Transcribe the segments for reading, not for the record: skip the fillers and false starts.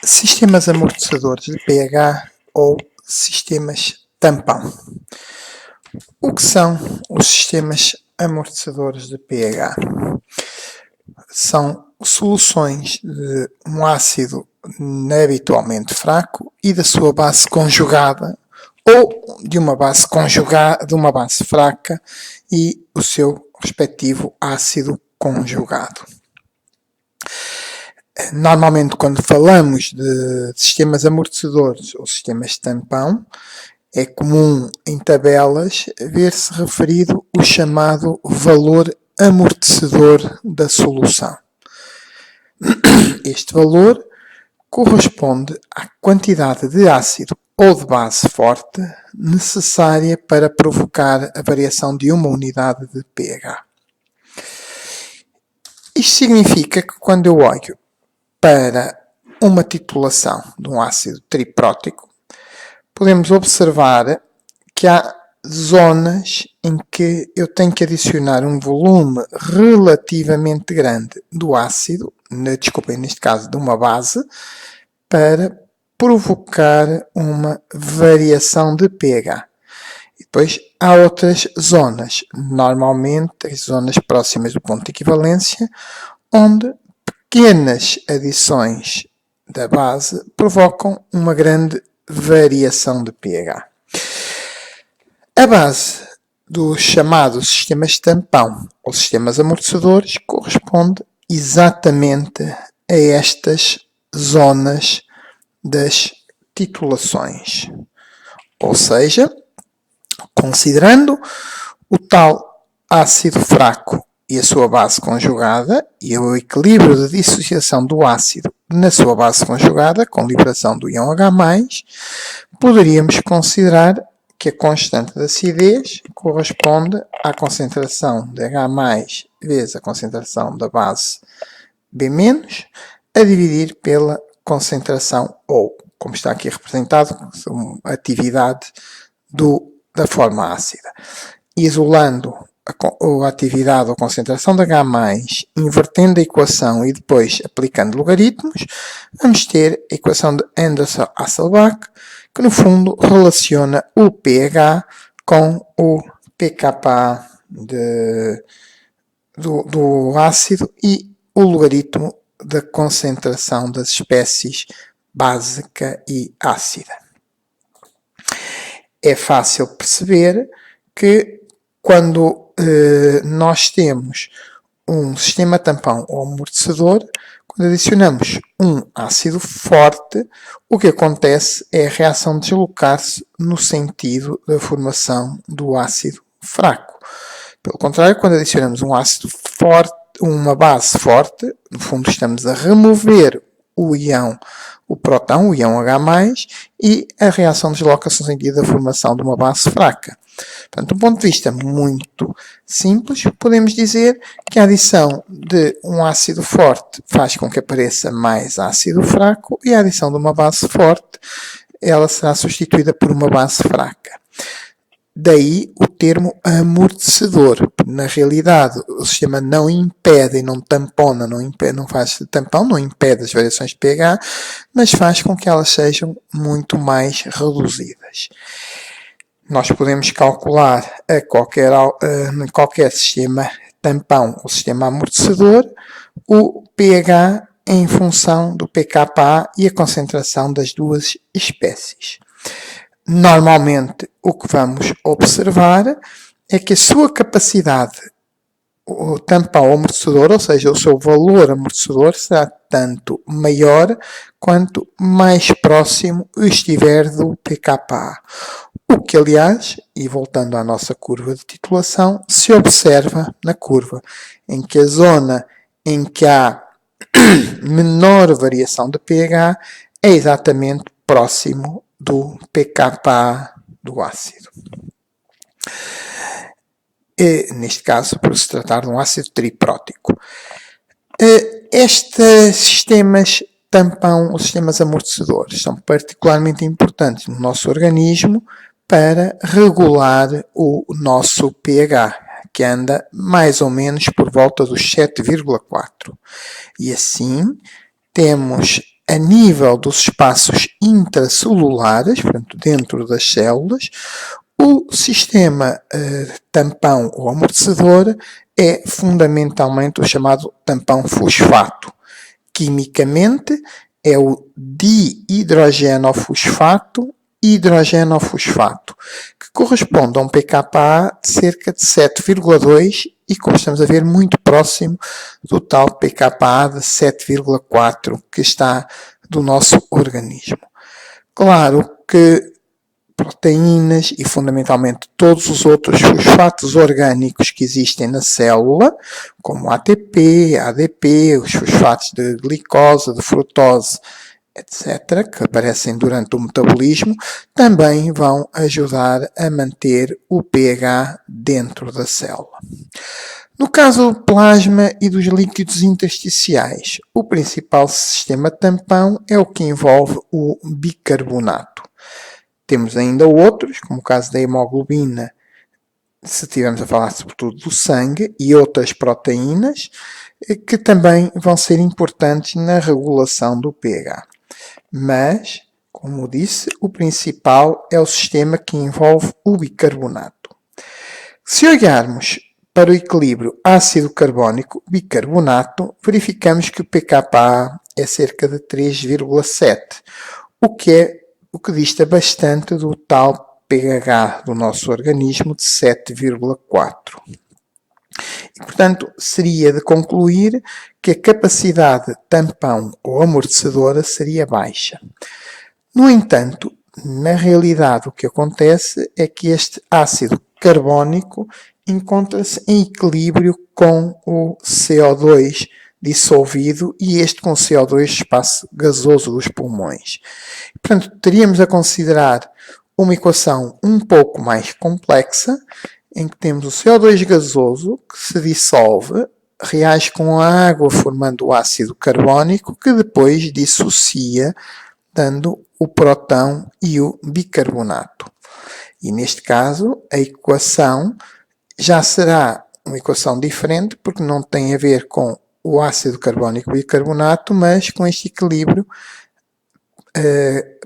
Sistemas amortecedores de pH ou sistemas tampão. O que são os sistemas amortecedores de pH? São soluções de um ácido habitualmente fraco e da sua base conjugada, ou de uma base conjugada, de uma base fraca e o seu respectivo ácido conjugado. Normalmente, quando falamos de sistemas amortecedores ou sistemas tampão, é comum em tabelas ver-se referido o chamado valor amortecedor da solução. Este valor corresponde à quantidade de ácido ou de base forte necessária para provocar a variação de uma unidade de pH. Isto significa que quando eu olho para uma titulação de um ácido triprótico, podemos observar que há zonas em que eu tenho que adicionar um volume relativamente grande do ácido, neste caso de uma base, para provocar uma variação de pH. E depois há outras zonas, normalmente as zonas próximas do ponto de equivalência, onde pequenas adições da base provocam uma grande variação de pH. A base dos chamados sistemas tampão ou sistemas amortecedores corresponde exatamente a estas zonas das titulações. Ou seja, considerando o tal ácido fraco e a sua base conjugada e o equilíbrio de dissociação do ácido na sua base conjugada, com liberação do íon H+, poderíamos considerar que a constante de acidez corresponde à concentração de H+, vezes a concentração da base B-, a dividir pela concentração, ou, como está aqui representado, a atividade da forma ácida. Isolando a atividade ou concentração de H+, invertendo a equação e depois aplicando logaritmos, vamos ter a equação de Anderson-Hasselbalch, que no fundo relaciona o pH com o pKa do ácido e o logaritmo da concentração das espécies básica e ácida. É fácil perceber que quando nós temos um sistema tampão ou amortecedor, quando adicionamos um ácido forte, o que acontece é a reação deslocar-se no sentido da formação do ácido fraco. Pelo contrário, quando adicionamos um ácido forte, uma base forte, no fundo estamos a remover o íon, o próton, o íon H+, e a reação desloca-se no sentido da formação de uma base fraca. Portanto, de um ponto de vista muito simples, podemos dizer que a adição de um ácido forte faz com que apareça mais ácido fraco e a adição de uma base forte, ela será substituída por uma base fraca. Daí o termo amortecedor. Na realidade, o sistema não impede e não tampona, não faz tampão, não impede as variações de pH, mas faz com que elas sejam muito mais reduzidas. Nós podemos calcular qualquer sistema tampão ou sistema amortecedor o pH em função do pKa e a concentração das duas espécies. Normalmente, o que vamos observar é que a sua capacidade, o tampão amortecedor, ou seja, o seu valor amortecedor, será tanto maior quanto mais próximo estiver do pKa. O que, aliás, e voltando à nossa curva de titulação, se observa na curva, em que a zona em que há menor variação de pH é exatamente próximo do pKa do ácido. Neste caso, por se tratar de um ácido triprótico. Estes sistemas tampão ou sistemas amortecedores são particularmente importantes no nosso organismo para regular o nosso pH, que anda mais ou menos por volta dos 7,4. E assim temos a nível dos espaços intracelulares, portanto, dentro das células, o sistema tampão ou amortecedor é fundamentalmente o chamado tampão fosfato. Quimicamente, é o dihidrogenofosfato, hidrogenofosfato, que corresponde a um pKa de cerca de 7,2 e, como estamos a ver, muito próximo do tal pKa de 7,4 que está do nosso organismo. Claro que proteínas e, fundamentalmente, todos os outros fosfatos orgânicos que existem na célula, como ATP, ADP, os fosfatos de glicose, de frutose, etc., que aparecem durante o metabolismo, também vão ajudar a manter o pH dentro da célula. No caso do plasma e dos líquidos intersticiais, o principal sistema tampão é o que envolve o bicarbonato. Temos ainda outros, como o caso da hemoglobina, se estivermos a falar sobretudo do sangue, e outras proteínas, que também vão ser importantes na regulação do pH. Mas, como disse, o principal é o sistema que envolve o bicarbonato. Se olharmos para o equilíbrio ácido carbónico-bicarbonato, verificamos que o pKa é cerca de 3,7, o que dista bastante do tal pH do nosso organismo de 7,4. E, portanto, seria de concluir que a capacidade tampão ou amortecedora seria baixa. No entanto, na realidade o que acontece é que este ácido carbónico encontra-se em equilíbrio com o CO2 dissolvido e este com o CO2 espaço gasoso dos pulmões. Portanto, teríamos a considerar uma equação um pouco mais complexa, em que temos o CO2 gasoso que se dissolve, reage com a água formando o ácido carbónico, que depois dissocia, dando o próton e o bicarbonato. E neste caso, a equação já será uma equação diferente, porque não tem a ver com o ácido carbónico e bicarbonato, mas com este equilíbrio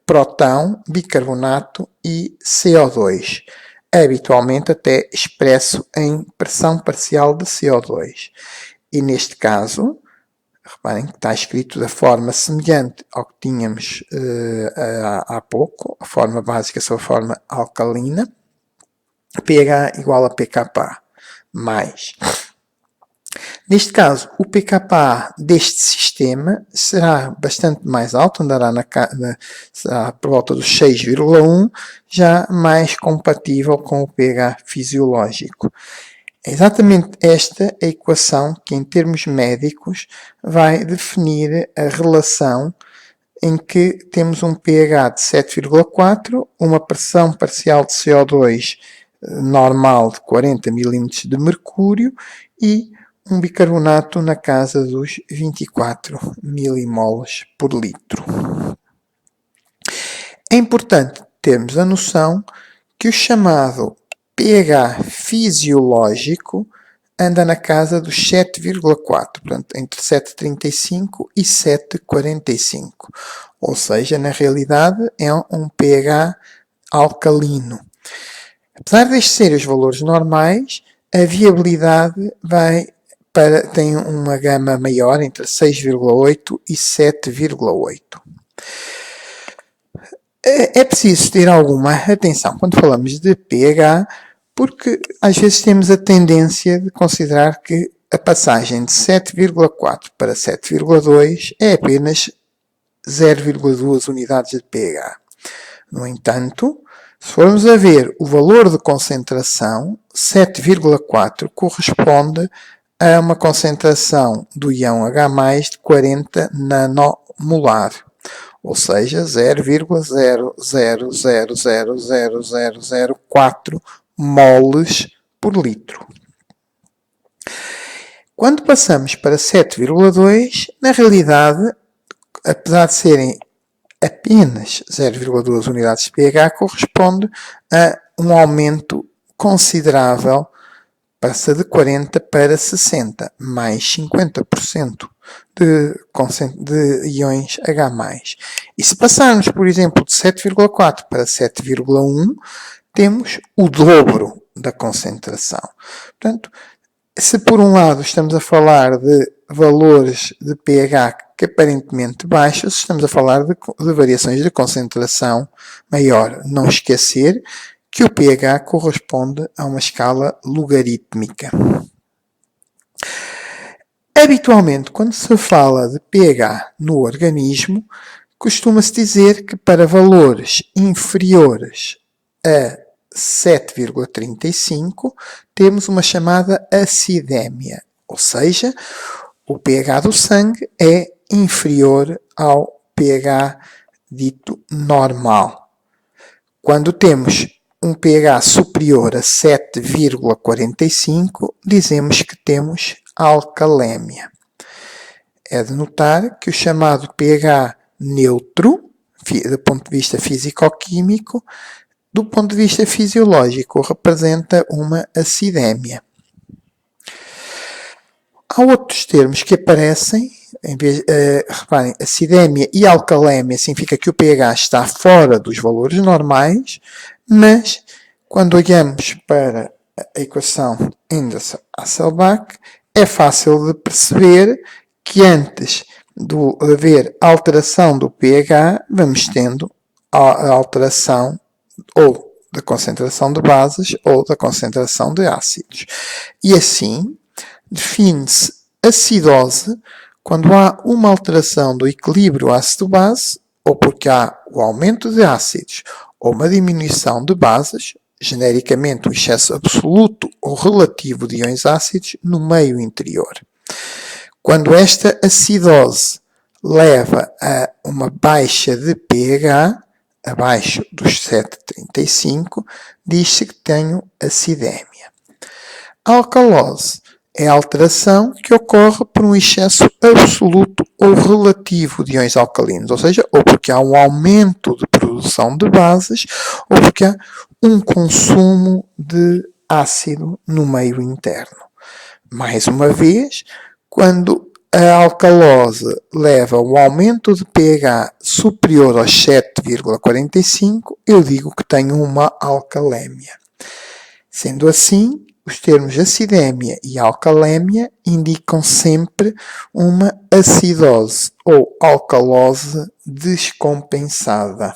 próton, bicarbonato e CO2, habitualmente até expresso em pressão parcial de CO2. E neste caso, reparem que está escrito da forma semelhante ao que tínhamos há pouco, a forma básica só a forma alcalina, pH igual a pKa, mais. Neste caso, o pKa deste sistema será bastante mais alto, será por volta dos 6,1, já mais compatível com o pH fisiológico. É exatamente esta a equação que, em termos médicos, vai definir a relação em que temos um pH de 7,4, uma pressão parcial de CO2 normal de 40 mm de mercúrio e um bicarbonato na casa dos 24 milimoles por litro. É importante termos a noção que o chamado pH fisiológico anda na casa dos 7,4, portanto, entre 7,35 e 7,45. Ou seja, na realidade, é um pH alcalino. Apesar destes serem os valores normais, a viabilidade tem uma gama maior, entre 6,8 e 7,8. É preciso ter alguma atenção quando falamos de pH, porque às vezes temos a tendência de considerar que a passagem de 7,4 para 7,2 é apenas 0,2 unidades de pH. No entanto, se formos a ver o valor de concentração, 7,4 corresponde a uma concentração do íon H+, de 40 nanomolar, ou seja, 0,00000004 moles por litro. Quando passamos para 7,2, na realidade, apesar de serem apenas 0,2 unidades de pH, corresponde a um aumento considerável, passa de 40 para 60, mais 50%. de íons H+. E se passarmos, por exemplo, de 7,4 para 7,1, temos o dobro da concentração. Portanto, se por um lado estamos a falar de valores de pH que aparentemente baixos, estamos a falar de variações de concentração maior. Não esquecer que o pH corresponde a uma escala logarítmica. Habitualmente, quando se fala de pH no organismo, costuma-se dizer que para valores inferiores a 7,35 temos uma chamada acidemia, ou seja, o pH do sangue é inferior ao pH dito normal. Quando temos um pH superior a 7,45, dizemos que temos alcalémia. É de notar que o chamado pH neutro, do ponto de vista físico-químico, do ponto de vista fisiológico, representa uma acidemia. Há outros termos que aparecem, reparem, acidemia e alcalémia significa que o pH está fora dos valores normais, mas quando olhamos para a equação Anderson-Hasselbalch, é fácil de perceber que antes de haver alteração do pH, vamos tendo a alteração ou da concentração de bases ou da concentração de ácidos. E assim, define-se acidose quando há uma alteração do equilíbrio ácido-base ou porque há o aumento de ácidos ou uma diminuição de bases, genericamente um excesso absoluto ou relativo de íons ácidos no meio interior. Quando esta acidose leva a uma baixa de pH, abaixo dos 7,35, diz-se que tenho acidemia. A alcalose é a alteração que ocorre por um excesso absoluto ou relativo de íons alcalinos, ou seja, ou porque há um aumento de produção de bases, ou porque há um consumo de ácido no meio interno. Mais uma vez, quando a alcalose leva a um aumento de pH superior aos 7,45, eu digo que tenho uma alcalémia. Sendo assim, os termos acidemia e alcalémia indicam sempre uma acidose ou alcalose descompensada.